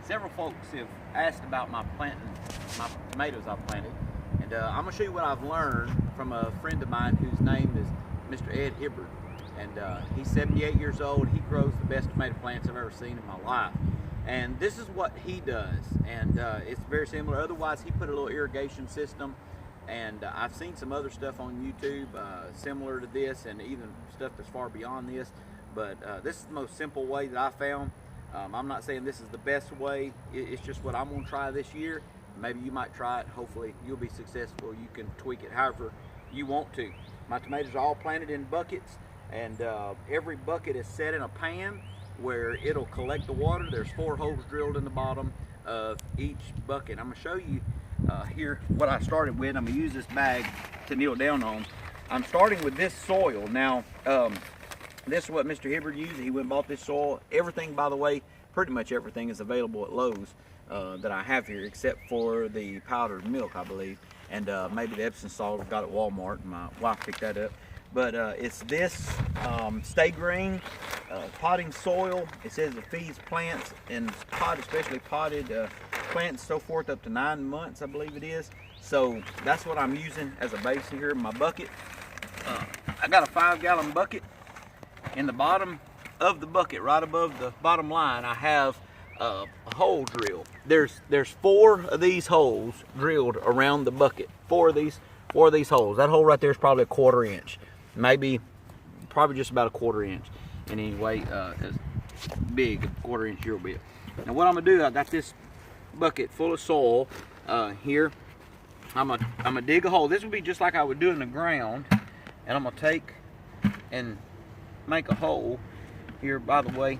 several folks have asked about my tomatoes I've planted, and I'm gonna show you what I've learned from a friend of mine whose name is Mr. Ed Hibbard, and he's 78 years old. He grows the best tomato plants I've ever seen in my life, and this is what he does, and it's very similar. Otherwise, he put a little irrigation system, and I've seen some other stuff on YouTube similar to this, and even stuff that's far beyond this, but this is the most simple way that I found. I'm not saying this is the best way. It's just what I'm going to try this year. Maybe you might try it. Hopefully you'll be successful. You can tweak it however you want to. My tomatoes are all planted in buckets, and every bucket is set in a pan where it'll collect the water. There's 4 holes drilled in the bottom of each bucket. I'm going to show you here what I started with. I'm going to use this bag to kneel down on. I'm starting with this soil. Now, this is what Mr. Hibbard used. He went and bought this soil. Everything, by the way, pretty much everything is available at Lowe's that I have here, except for the powdered milk, I believe, and maybe the Epsom salt I've got at Walmart. My wife picked that up. But it's this Stay Green potting soil. It says it feeds plants and especially potted plants, so forth, up to 9 months, I believe it is. So that's what I'm using as a base here in my bucket. I got a 5-gallon bucket. In the bottom of the bucket, right above the bottom line, I have a hole drilled. There's 4 of these holes drilled around the bucket. 4 of these holes. That hole right there is probably a 1/4 inch, probably just about a 1/4 inch. And anyway, it's big, a 1/4 inch real big. Now what I'm gonna do, I got this bucket full of soil here. I'm gonna dig a hole. This would be just like I would do in the ground, and I'm gonna take and make a hole here, by the way.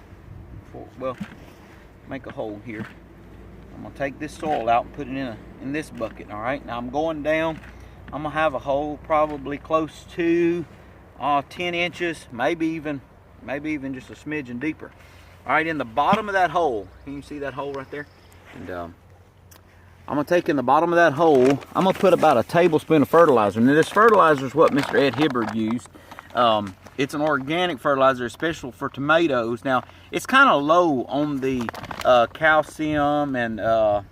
Make a hole here. I'm gonna take this soil out and put it in this bucket. All right, now I'm going down. I'm gonna have a hole probably close to 10 inches, maybe even just a smidgen deeper. All right, in the bottom of that hole, can you see that hole right there? And I'm gonna take in the bottom of that hole, I'm gonna put about a tablespoon of fertilizer. Now this fertilizer is what Mr. Ed Hibbard used. It's an organic fertilizer, special for tomatoes. Now, it's kind of low on the calcium and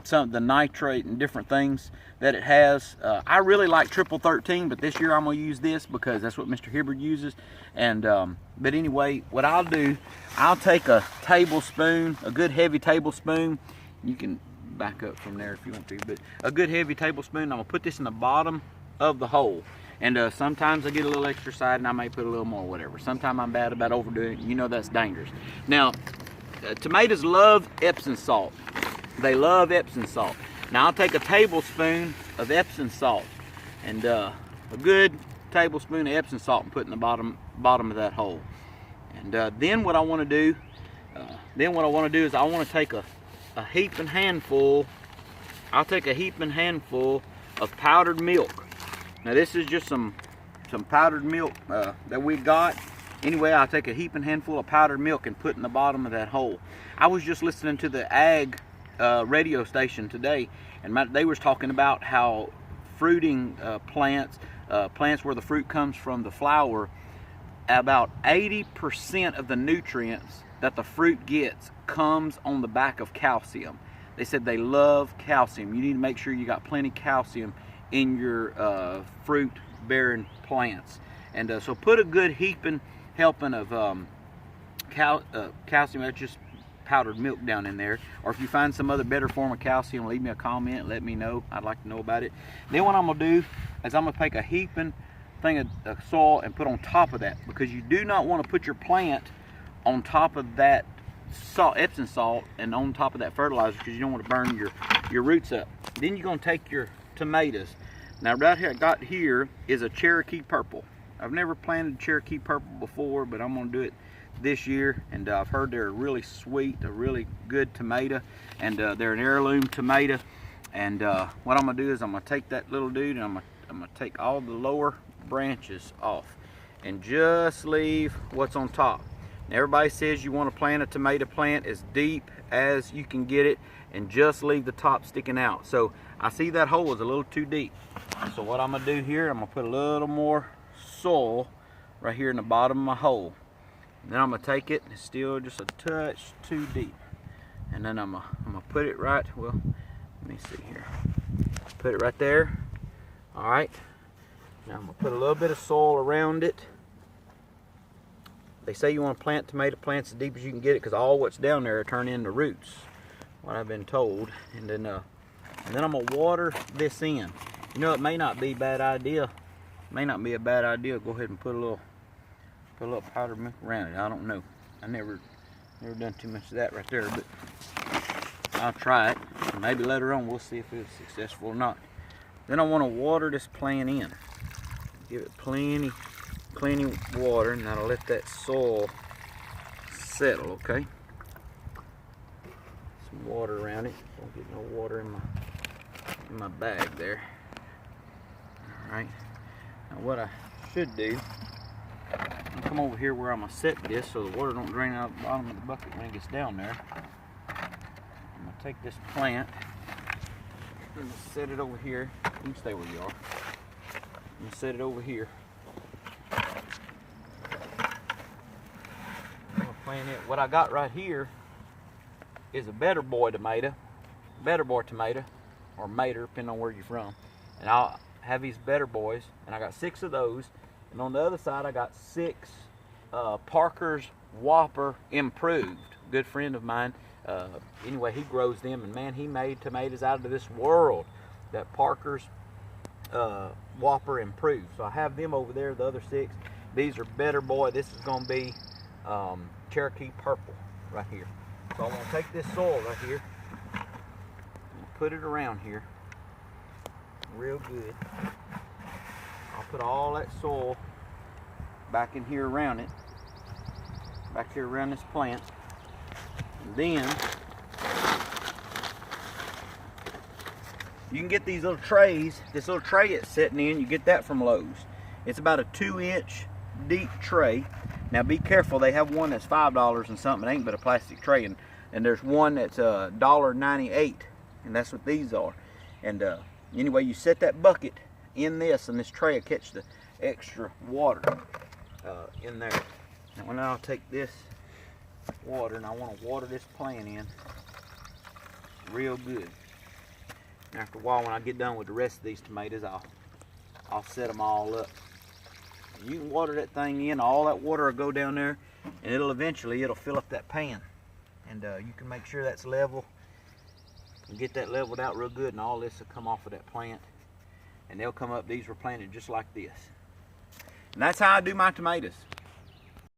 some of the nitrate and different things that it has. I really like Triple 13, but this year I'm going to use this because that's what Mr. Hibbard uses. And but anyway, what I'll do, I'll take a tablespoon, a good heavy tablespoon. You can back up from there if you want to, but a good heavy tablespoon. I'm going to put this in the bottom of the hole. And sometimes I get a little extra side and I may put a little more, whatever. Sometimes I'm bad about overdoing it. You know that's dangerous. Now, tomatoes love Epsom salt. They love Epsom salt. Now I'll take a tablespoon of Epsom salt and a good tablespoon of Epsom salt and put in the bottom of that hole. And then what I want to do, is I want to take a heaping handful. I'll take a heaping handful of powdered milk. Now this is just some powdered milk that we got. Anyway, I'll take a heaping handful of powdered milk and put in the bottom of that hole. I was just listening to the ag radio station today, and they was talking about how fruiting plants where the fruit comes from, the flower, about 80% of the nutrients that the fruit gets comes on the back of calcium. They said they love calcium. You need to make sure you got plenty of calcium in your fruit bearing plants. And so put a good heaping helping of calcium, that's just powdered milk, down in there. Or if you find some other better form of calcium, leave me a comment, let me know. I'd like to know about it. Then what I'm gonna do is I'm gonna take a heaping thing of soil and put on top of that, because you do not want to put your plant on top of that Epsom salt and on top of that fertilizer, because you don't want to burn your roots up. Then you're going to take your tomatoes. Now right here I got here is a Cherokee Purple. I've never planted Cherokee Purple before, but I'm going to do it this year, and I've heard they're really sweet, a really good tomato, and they're an heirloom tomato. And what I'm going to do is I'm going to take that little dude and I'm going to take all the lower branches off and just leave what's on top. Now, everybody says you want to plant a tomato plant as deep as you can get it and just leave the top sticking out. So I see that hole is a little too deep. So what I'm going to do here, I'm going to put a little more soil right here in the bottom of my hole. And then I'm going to take it, and it's still just a touch too deep. And then I'm gonna put it right, well, let me see here. Put it right there. All right. Now I'm gonna put a little bit of soil around it. They say you want to plant tomato plants as deep as you can get it, because all what's down there turn into roots, what I've been told. And then I'm gonna water this in. You know, it may not be a bad idea. It may not be a bad idea. Go ahead and put a little powdered milk around it. I don't know. I never done too much of that right there, but I'll try it. Maybe later on we'll see if it's successful or not. Then I want to water this plant in. Give it plenty water, and I'll let that soil settle, okay? Some water around it. Don't get no water in my bag there. Alright. Now what I should do, I'll come over here where I'm gonna set this so the water don't drain out the bottom of the bucket when it gets down there. I'm gonna take this plant and set it over here. You can stay where you are. I'm gonna set it over here. I'm gonna plant it. What I got right here is a Better Boy tomato, or Mater, depending on where you're from. And I'll have these Better Boys, and I got 6 of those. And on the other side, I got 6 Parker's Whopper Improved. Good friend of mine. Anyway, he grows them, and man, he made tomatoes out of this world. That Parker's Whopper Improved. So I have them over there, the other 6. These are Better Boy. This is going to be Cherokee Purple right here. So I'm going to take this soil right here and put it around here real good. I'll put all that soil back in here around it, back here around this plant. And then you can get these little trays. This little tray it's sitting in, you get that from Lowe's. It's about a 2-inch deep tray. Now be careful, they have one that's $5 and something. It ain't but a plastic tray, and there's one that's $1.98, and that's what these are. And anyway, you set that bucket in this, and this tray will catch the extra water in there. Now I'll take this water, and I want to water this plant in real good. And after a while, when I get done with the rest of these tomatoes, I'll set them all up. And you can water that thing in. All that water will go down there, and it'll fill up that pan. And you can make sure that's level and get that leveled out real good, and all this will come off of that plant, and they'll come up. These were planted just like this. And that's how I do my tomatoes.